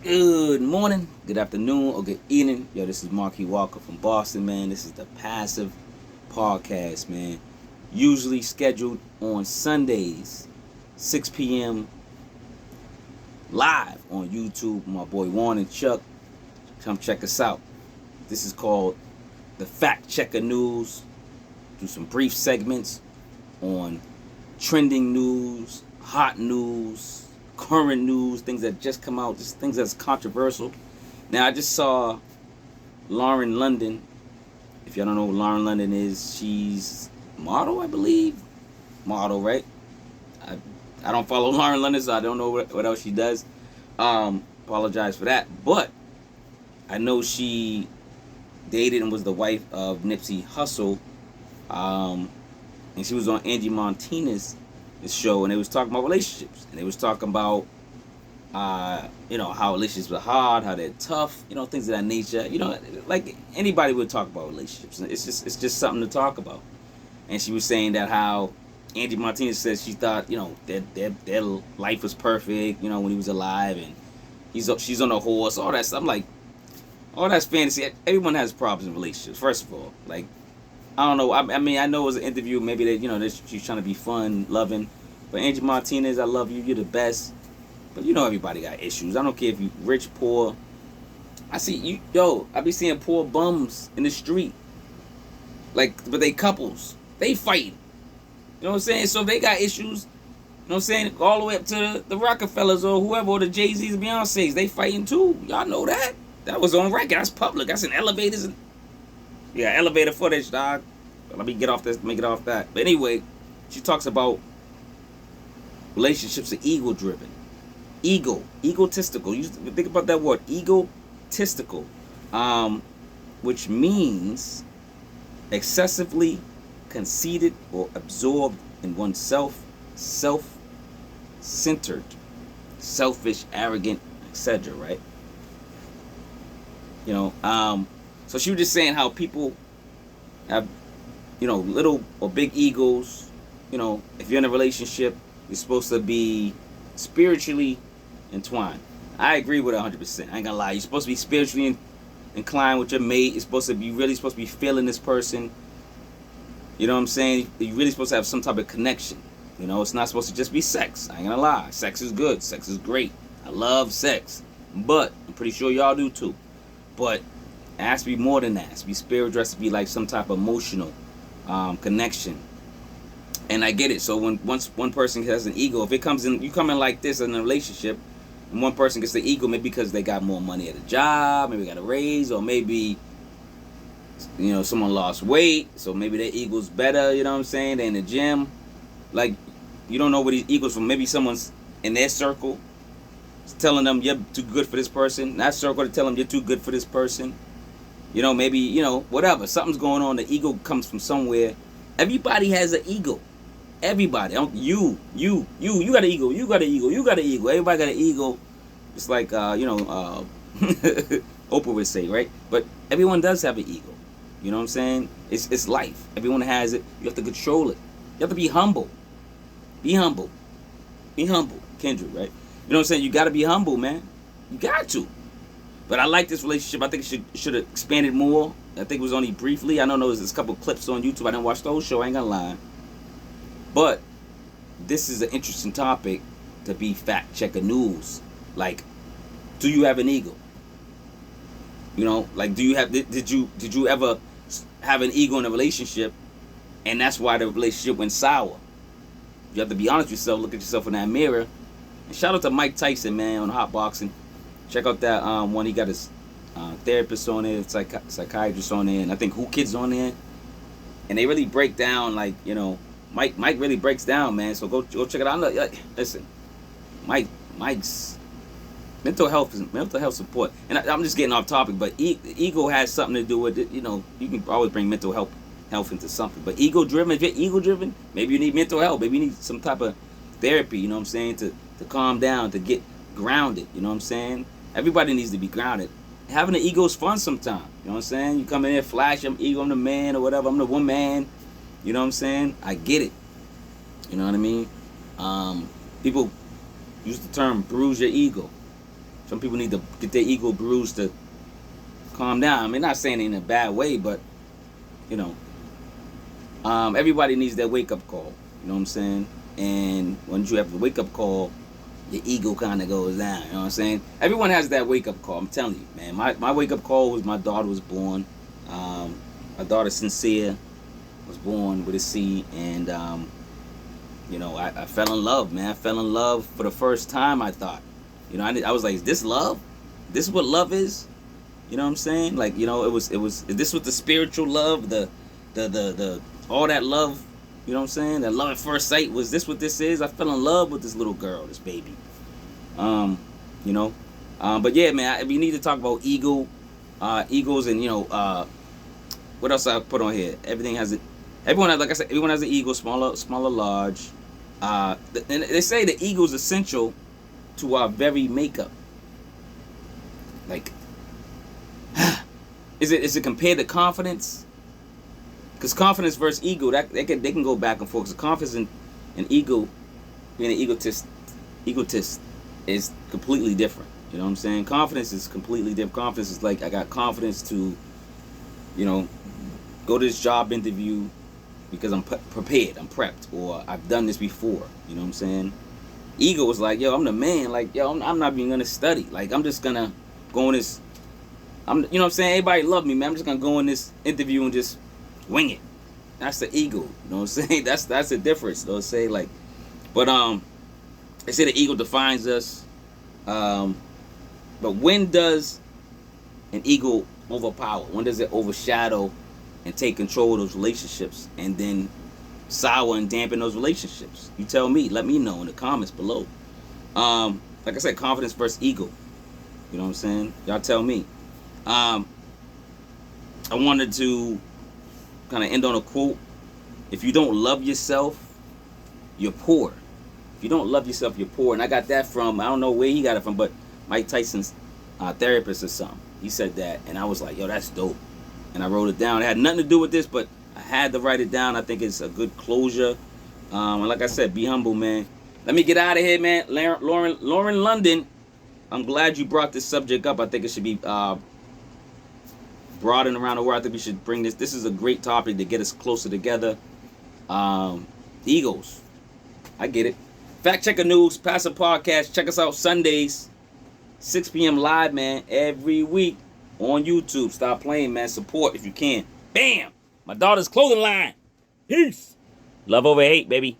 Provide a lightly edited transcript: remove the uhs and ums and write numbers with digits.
Good morning, good afternoon, or good evening. Yo, this is Marky Walker from Boston, man. This is the Passive Podcast, man. Usually scheduled on Sundays, 6 p.m. live on YouTube. My boy Warren and Chuck, come check us out. This is called the Fact Checker News. Do some brief segments on trending news, hot news, current news, things that just come out, just things that's controversial. Now, I just saw Lauren London. If y'all don't know who Lauren London is, she's model, I believe. Model, right? I, I don't follow Lauren London, so I don't know what else she does. Apologize for that. But I know she dated and was the wife of Nipsey Hussle. And she was on Angie Montana's show, and they was talking about relationships, and they was talking about how relationships are hard, how they're tough, things of that nature. Like anybody would talk about relationships. It's just something to talk about. And she was saying that how Angie Martinez says she thought their life was perfect, when he was alive, and she's on a horse, all that stuff. I'm like, all that's fantasy. Everyone has problems in relationships. First of all, like, I don't know. I mean, I know it was an interview. Maybe that she's trying to be fun, loving. But Angie Martinez, I love you. You're the best. But everybody got issues. I don't care if you rich, poor. I see you. Yo, I be seeing poor bums in the street. Like, but they couples. They fighting. You know what I'm saying? So if they got issues. You know what I'm saying? All the way up to the Rockefellers or whoever, or the Jay-Z's and Beyonce's. They fighting too. Y'all know that. That was on record. That's public. That's in elevators. Yeah, elevator footage, dog. Let me get off this, make it off that. But anyway, she talks about relationships are ego-driven. Egotistical. You think about that word, egotistical, which means excessively conceited or absorbed in oneself, self-centered, selfish, arrogant, etc. Right? So she was just saying how people have, little or big egos. If you're in a relationship, you're supposed to be spiritually entwined. I agree with 100%. I ain't gonna lie. You're supposed to be spiritually inclined with your mate. You're supposed to be feeling this person. You know what I'm saying? You're really supposed to have some type of connection. It's not supposed to just be sex. I ain't gonna lie. Sex is good. Sex is great. I love sex. But I'm pretty sure y'all do too. But it has to be more than that. It has to be spiritual. It has to be like some type of emotional connection. And I get it. So once one person has an ego, if it comes in, you come in like this in a relationship, and one person gets the ego, maybe because they got more money at a job, maybe got a raise, or maybe someone lost weight, so maybe their ego's better. You know what I'm saying? They're in the gym. Like, you don't know where these egos from. Maybe someone's in their circle telling them you're too good for this person. That circle to tell them you're too good for this person. Maybe, whatever. Something's going on. The ego comes from somewhere. Everybody has an ego. Everybody. You got an ego. You got an ego. You got an ego. Everybody got an ego. It's like, Oprah would say, right? But everyone does have an ego. You know what I'm saying? It's life. Everyone has it. You have to control it. You have to be humble. Be humble. Be humble. Kendrick, right? You know what I'm saying? You got to be humble, man. You got to. But I like this relationship. I think it should have expanded more. I think it was only briefly. I don't know. There's a couple clips on YouTube. I didn't watch the whole show. I ain't gonna lie. But this is an interesting topic to be fact checker news. Like, do you have an ego? Like, do you have? Did you ever have an ego in a relationship, and that's why the relationship went sour? You have to be honest with yourself. Look at yourself in that mirror. And shout out to Mike Tyson, man, on Hot Boxing. Check out that one. He got his therapist on there, psychiatrist on there, and I think Who Kids on there. And they really break down, like, Mike really breaks down, man. So go check it out. Listen, Mike's mental health support. And I'm just getting off topic, but ego has something to do with it. You can always bring mental health into something. But ego driven, if you're ego driven, maybe you need mental health. Maybe you need some type of therapy. You know what I'm saying, to calm down, to get grounded. You know what I'm saying? Everybody needs to be grounded. Having an ego is fun sometimes. You know what I'm saying? You come in there, flash, I'm ego, I'm the man or whatever, I'm the woman. You know what I'm saying? I get it. You know what I mean? People use the term bruise your ego. Some people need to get their ego bruised to calm down. I mean, not saying it in a bad way, but you know, everybody needs their wake up call. You know what I'm saying? And once you have the wake up call, your ego kind of goes down. You know what I'm saying? Everyone has that wake up call. I'm telling you, man. My wake up call was my daughter was born. My daughter Sincere was born with a C, and you know, I fell in love, man. I fell in love for the first time. I thought, you know, I was like, is this love? This is what love is? You know what I'm saying? Like, you know, it was this was the spiritual love, the all that love. You know what I'm saying? That love at first sight. Was this what this is? I fell in love with this little girl, this baby. You know, but yeah, man, we need to talk about egos, and you know, what else I put on here? Everything has it. Everyone has, like I said, everyone has an ego, smaller, large. And they say the ego is essential to our very makeup. Like, is it compared to confidence? Because confidence versus ego, they can go back and forth. Because confidence and ego, being an egotist is completely different. You know what I'm saying? Confidence is completely different. Confidence is like, I got confidence to, you know, go to this job interview because I'm prepared, I'm prepped, or I've done this before. You know what I'm saying? Ego is like, yo, I'm the man. Like, yo, I'm not even gonna study. Like, I'm just gonna go in this. You know what I'm saying? Everybody love me, man. I'm just gonna go in this interview and just wing it. That's the ego. You know what I'm saying? That's the difference. They'll say like, but they say the ego defines us. But when does an ego overpower? When does it overshadow and take control of those relationships, and then sour and dampen those relationships? You tell me. Let me know in the comments below. Like I said, confidence versus ego. You know what I'm saying? Y'all tell me. I wanted to kind of end on a quote. If you don't love yourself, you're poor. If you don't love yourself, you're poor. And I got that from, I don't know where he got it from, but Mike Tyson's therapist or something. He said that, and I was like, yo, that's dope. And I wrote it down. It had nothing to do with this, but I had to write it down. I think it's a good closure. And like I said, be humble, man. Let me get out of here, man. Lauren London, I'm glad you brought this subject up. I think it should be broadened around the world. I think we should bring this. This is a great topic to get us closer together. Egos. I get it. Fact Checker News, Passive Podcast. Check us out Sundays, 6 p.m. live, man, every week on YouTube. Stop playing, man. Support if you can. Bam! My daughter's clothing line. Peace. Love over hate, baby.